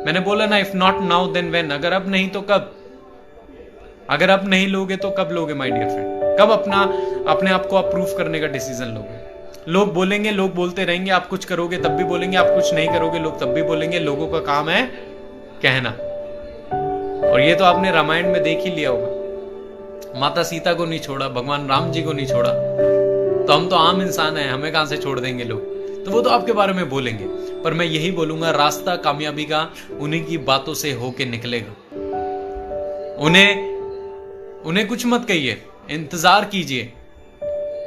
मैंने बोला ना, if not now then when, अगर अब नहीं तो कब? अगर अब नहीं लोगे तो कब लोगे माय डियर फ्रेंड? कब अपने आप को अप्रूव करने का डिसीजन लोगे? लोग बोलेंगे, लोग बोलते रहेंगे, आप कुछ करोगे तब भी बोलेंगे, आप कुछ नहीं करोगे लोग तब भी बोलेंगे। लोगों का काम है कहना। और ये तो आपने रामायण में देख ही लिया होगा, माता सीता को नहीं छोड़ा, भगवान राम जी को नहीं छोड़ा, तो हम तो आम इंसान हैं, हमें कहां से छोड़ देंगे लोग? तो वो तो आपके बारे में बोलेंगे, पर मैं यही बोलूंगा, रास्ता कामयाबी का उन्हीं की बातों से होके निकलेगा। उन्हें कुछ मत कहिए, इंतजार कीजिए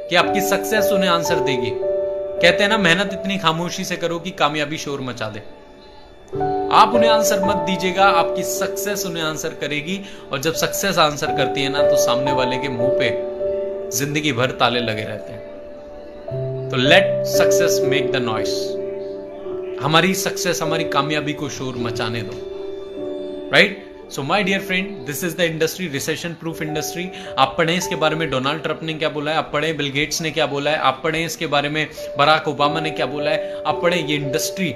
कि आपकी सक्सेस उन्हें आंसर देगी। कहते हैं ना, मेहनत इतनी खामोशी से करो कि कामयाबी शोर मचा दे। आप उन्हें आंसर मत दीजिएगा, आपकी सक्सेस उन्हें आंसर करेगी। और जब सक्सेस आंसर करती है ना, तो सामने वाले के मुंह पे जिंदगी भर ताले लगे रहते हैं। तो let success make the noise. हमारी सक्सेस, हमारी कामयाबी को शोर मचाने दो, right? So my dear friend, this is the industry, recession proof industry. आप पढ़ें इसके बारे में डोनाल्ड ट्रंप ने क्या बोला है, आप पढ़ें बिल गेट्स ने क्या बोला है, आप पढ़ें इसके बारे में बराक ओबामा ने क्या बोला है, आप पढ़ें। ये इंडस्ट्री,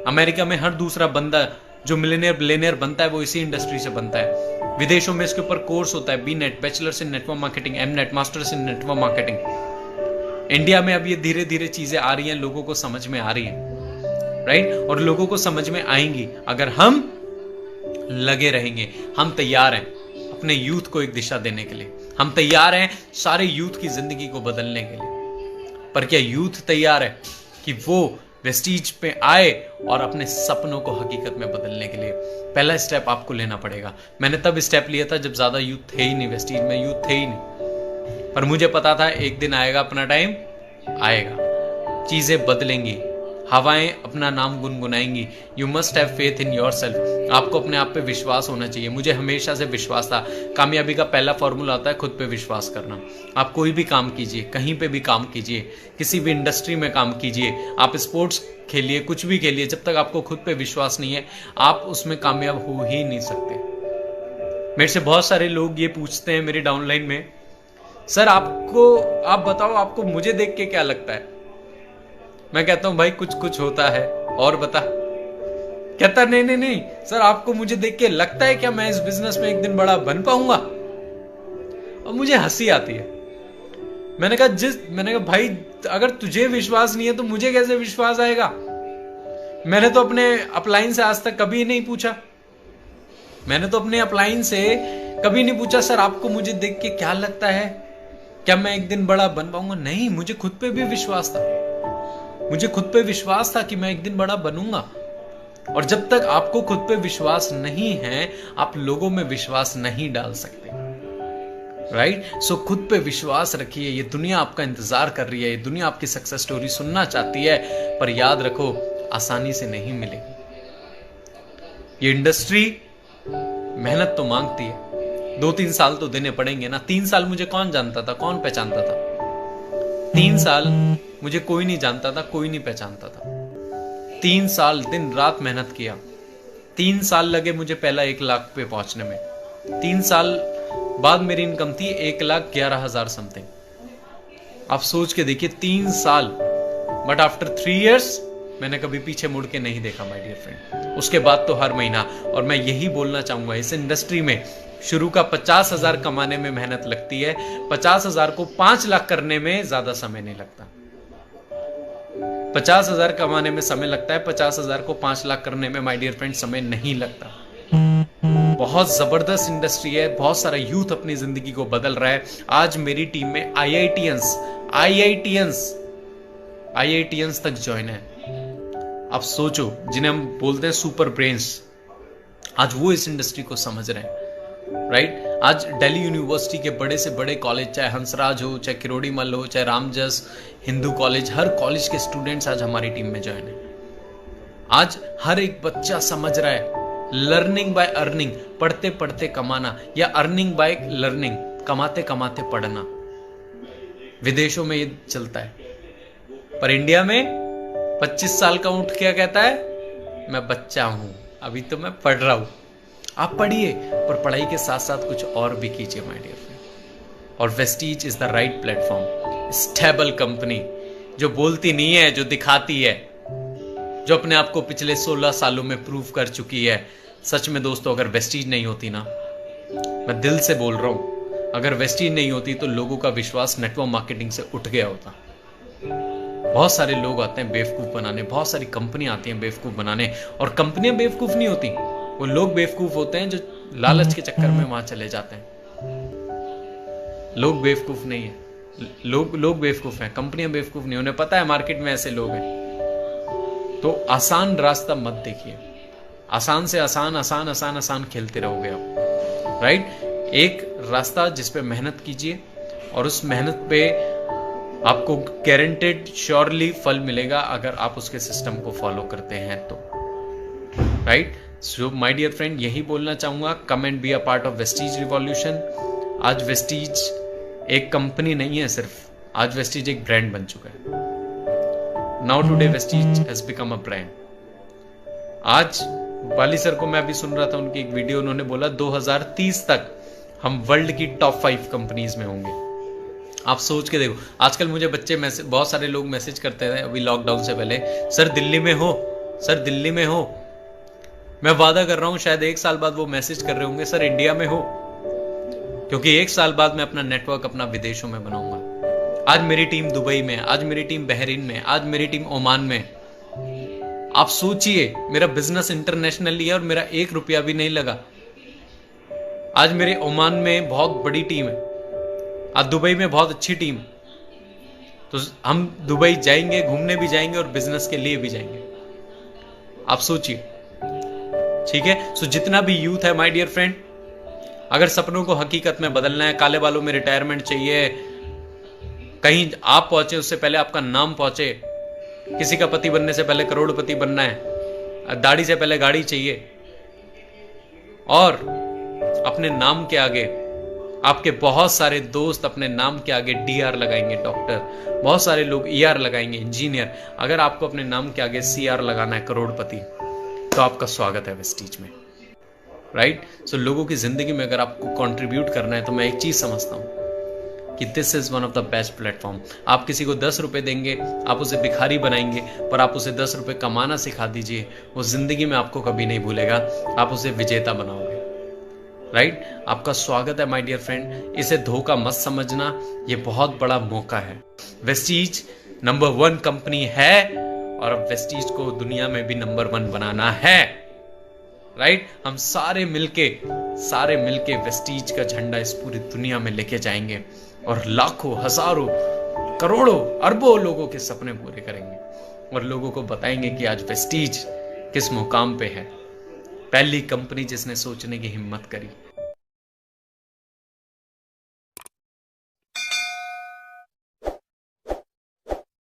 अमेरिका में हर दूसरा बंदा जो मिलियनियर बिलियनियर बनता है वो इसी इंडस्ट्री से बनता है। विदेशों में इसके ऊपर कोर्स होता है, B.Net, bachelors in network marketing, M.Net, masters in network marketing. India में अब ये धीरे धीरे चीजें आ रही हैं, लोगों को समझ में आ रही है, राइट? और लोगों को समझ में आएंगी अगर हम लगे रहेंगे। हम तैयार हैं अपने यूथ को एक दिशा देने के लिए, हम तैयार हैं सारे यूथ की जिंदगी को बदलने के लिए। पर क्या यूथ तैयार है कि वो वेस्टीज पे आए और अपने सपनों को हकीकत में बदलने के लिए? पहला स्टेप आपको लेना पड़ेगा। मैंने तब स्टेप लिया था जब ज्यादा यूथ थे ही नहीं, वेस्टीज में यूथ थे ही नहीं, पर मुझे पता था एक दिन आएगा, अपना टाइम आएगा, चीजें बदलेंगी, हवाएं अपना नाम गुनगुनाएंगी। You must have faith in yourself. आपको अपने आप पे विश्वास होना चाहिए। मुझे हमेशा से विश्वास था। कामयाबी का पहला फॉर्मूला आता है खुद पे विश्वास करना। आप कोई भी काम कीजिए, कहीं पे भी काम कीजिए, किसी भी इंडस्ट्री में काम कीजिए, आप स्पोर्ट्स खेलिए, कुछ भी खेलिए, जब तक आपको खुद पे विश्वास नहीं है आप उसमें कामयाब हो ही नहीं सकते। मेरे से बहुत सारे लोग ये पूछते हैं मेरे डाउनलाइन में, सर आप बताओ, आपको मुझे देख के क्या लगता है? मैं कहता हूं भाई कुछ कुछ होता है, और बता। कहता नहीं सर, आपको मुझे देख के लगता है क्या मैं इस बिजनेस में एक दिन बड़ा बन पाऊंगा? और मुझे हंसी आती है। मैंने कहा भाई अगर तुझे विश्वास नहीं है तो मुझे कैसे विश्वास आएगा? मैंने तो अपने अपलाइन से आज तक कभी नहीं पूछा, मैंने तो अपने अपलाइन से कभी नहीं पूछा सर आपको मुझे देख के क्या लगता है, क्या मैं एक दिन बड़ा बन पाऊंगा? नहीं, मुझे खुद पे भी विश्वास था, मुझे खुद पे विश्वास था कि मैं एक दिन बड़ा बनूंगा। और जब तक आपको खुद पे विश्वास नहीं है आप लोगों में विश्वास नहीं डाल सकते, राइट? सो खुद पे विश्वास रखिए। ये दुनिया आपका इंतजार कर रही है, ये दुनिया आपकी सक्सेस स्टोरी सुनना चाहती है, पर याद रखो आसानी से नहीं मिलेगी। ये इंडस्ट्री मेहनत तो मांगती है, 2-3 साल तो देने पड़ेंगे ना। 3 साल मुझे कौन जानता था, कौन पहचानता था? 3 साल मुझे कोई नहीं जानता था, कोई नहीं पहचानता था। 3 साल दिन रात मेहनत किया। 3 साल लगे मुझे पहला 1 लाख पे पहुंचने में। 3 साल बाद मेरी इनकम थी 1,11,000 समथिंग। आप सोच के देखिए 3 साल, बट आफ्टर 3 इयर्स मैंने कभी पीछे मुड़ के नहीं देखा माय डियर फ्रेंड। उसके बाद तो हर महीना, और मैं यही बोलना चाहूंगा, इस इंडस्ट्री में शुरू का 50,000 कमाने में मेहनत लगती है, 50,000 को 5 लाख करने में ज्यादा समय नहीं लगता। 50,000 कमाने में समय लगता है, 50,000 को 5 लाख करने में माय डियर फ्रेंड समय नहीं लगता। बहुत जबरदस्त इंडस्ट्री है, बहुत सारा यूथ अपनी जिंदगी को बदल रहा है। आज मेरी टीम में IITians तक ज्वाइन है। आप सोचो, जिन्हें हम बोलते हैं सुपर ब्रेन्स, आज वो इस इंडस्ट्री को समझ रहे हैं, राइट? आज दिल्ली यूनिवर्सिटी के बड़े से बड़े कॉलेज, चाहे हंसराज हो, चाहे किरोड़ीमल हो, चाहे रामजस हिंदू कॉलेज, हर कॉलेज के स्टूडेंट्स आज हमारी टीम में ज्वाइन है। आज हर एक बच्चा समझ रहा है लर्निंग बाय अर्निंग, पढ़ते पढ़ते कमाना, या अर्निंग बाय लर्निंग, कमाते कमाते पढ़ना। विदेशों में ये चलता है, पर इंडिया में 25 साल का ऊंट क्या कहता है? मैं बच्चा हूं, अभी तो मैं पढ़ रहा हूं। आप पढ़िए, पर पढ़ाई के साथ साथ कुछ और भी कीजिए माय डियर फ्रेंड। और Vestige is the right platform. Stable company, जो बोलती नहीं है, जो दिखाती है, जो अपने आप को पिछले 16 सालों में प्रूव कर चुकी है। सच में दोस्तों, अगर वेस्टीज नहीं होती ना, मैं दिल से बोल रहा हूं, अगर वेस्टीज नहीं होती तो लोगों का विश्वास नेटवर्क मार्केटिंग से उठ गया होता। बहुत सारे लोग आते हैं बेवकूफ बनाने, बहुत सारी कंपनियां आती हैं बेवकूफ बनाने, और कंपनियां बेवकूफ नहीं होती, वो लोग बेवकूफ होते हैं जो लालच के चक्कर में वहां चले जाते हैं। लोग बेवकूफ नहीं है, लोग बेवकूफ हैं, कंपनियां बेवकूफ नहीं। उन्हें पता है मार्केट में ऐसे लोग हैं। तो आसान रास्ता मत देखिए, आसान से आसान आसान आसान आसान खेलते रहोगे आप, राइट। एक रास्ता जिस पे मेहनत कीजिए, और उस मेहनत पे आपको गारंटेड श्योरली फल मिलेगा अगर आप उसके सिस्टम को फॉलो करते हैं तो, right. So my dear friend, यही बोलना चाहूंगा, come and be a part of Vestige revolution. आज वेस्टीज एक कंपनी नहीं है सिर्फ, आज वेस्टीज एक ब्रांड बन चुका है। Now today Vestige has become a brand. आज वाली सर को मैं अभी सुन रहा था, उनकी एक वीडियो, उन्होंने बोला 2030 तक हम वर्ल्ड की टॉप 5 कंपनीज में होंगे। आप सोच के देखो, आजकल मुझे बच्चे मैसेज, बहुत सारे लोग मैसेज करते थे अभी लॉकडाउन से पहले, सर दिल्ली में हो, सर दिल्ली में हो। मैं वादा कर रहा हूं शायद 1 साल बाद वो मैसेज कर रहे होंगे, सर इंडिया में हो, क्योंकि 1 साल बाद मैं अपना नेटवर्क अपना विदेशों में बनाऊंगा। आज मेरी टीम दुबई में, आज मेरी टीम बहरीन में, आज मेरी टीम ओमान में। आप सोचिए, मेरा बिजनेस इंटरनेशनली है और मेरा 1 रुपया भी नहीं लगा। आज मेरे ओमान में बहुत बड़ी टीम है, आज दुबई में बहुत अच्छी टीम। तो हम दुबई जाएंगे, घूमने भी जाएंगे और बिजनेस के लिए भी जाएंगे। आप सोचिए, ठीक है। सो जितना भी यूथ है माय डियर फ्रेंड, अगर सपनों को हकीकत में बदलना है, काले बालों में रिटायरमेंट चाहिए, कहीं आप पहुंचे उससे पहले आपका नाम पहुंचे, किसी का पति बनने से पहले करोड़पति बनना है, दाढ़ी से पहले गाड़ी चाहिए, और अपने नाम के आगे आपके बहुत सारे दोस्त अपने नाम के आगे DR लगाएंगे, डॉक्टर, बहुत सारे लोग ER लगाएंगे, इंजीनियर। अगर आपको अपने नाम के आगे CR लगाना है, करोड़पति, तो आपका स्वागत है वेस्टीज में, राइट। सो लोगों की जिंदगी में अगर आपको कंट्रीब्यूट करना है तो मैं एक चीज समझता हूं कि this is one of the best platform. आप किसी को 10 रुपए देंगे, आप उसे भिखारी बनाएंगे, पर आप उसे 10 रुपए कमाना सिखा दीजिए, वो जिंदगी में आपको कभी नहीं भूलेगा, आप उसे विजेता बनाओगे, राइट। आपका स्वागत है माय डियर फ्रेंड। इसे धोखा मत समझना, ये बहुत बड़ा मौका है। वेस्टीज नंबर 1 कंपनी है, और अब वेस्टीज को दुनिया में भी नंबर 1 बनाना है, राइट। हम सारे मिलके वेस्टीज का झंडा इस पूरी दुनिया में लेके जाएंगे, और लाखों, हजारों, करोड़ों, अरबों लोगों के सपने पूरे करेंगे, और लोगों को बताएंगे कि आज वेस्टीज किस मुकाम पे है। पहली कंपनी जिसने सोचने की हिम्मत करी।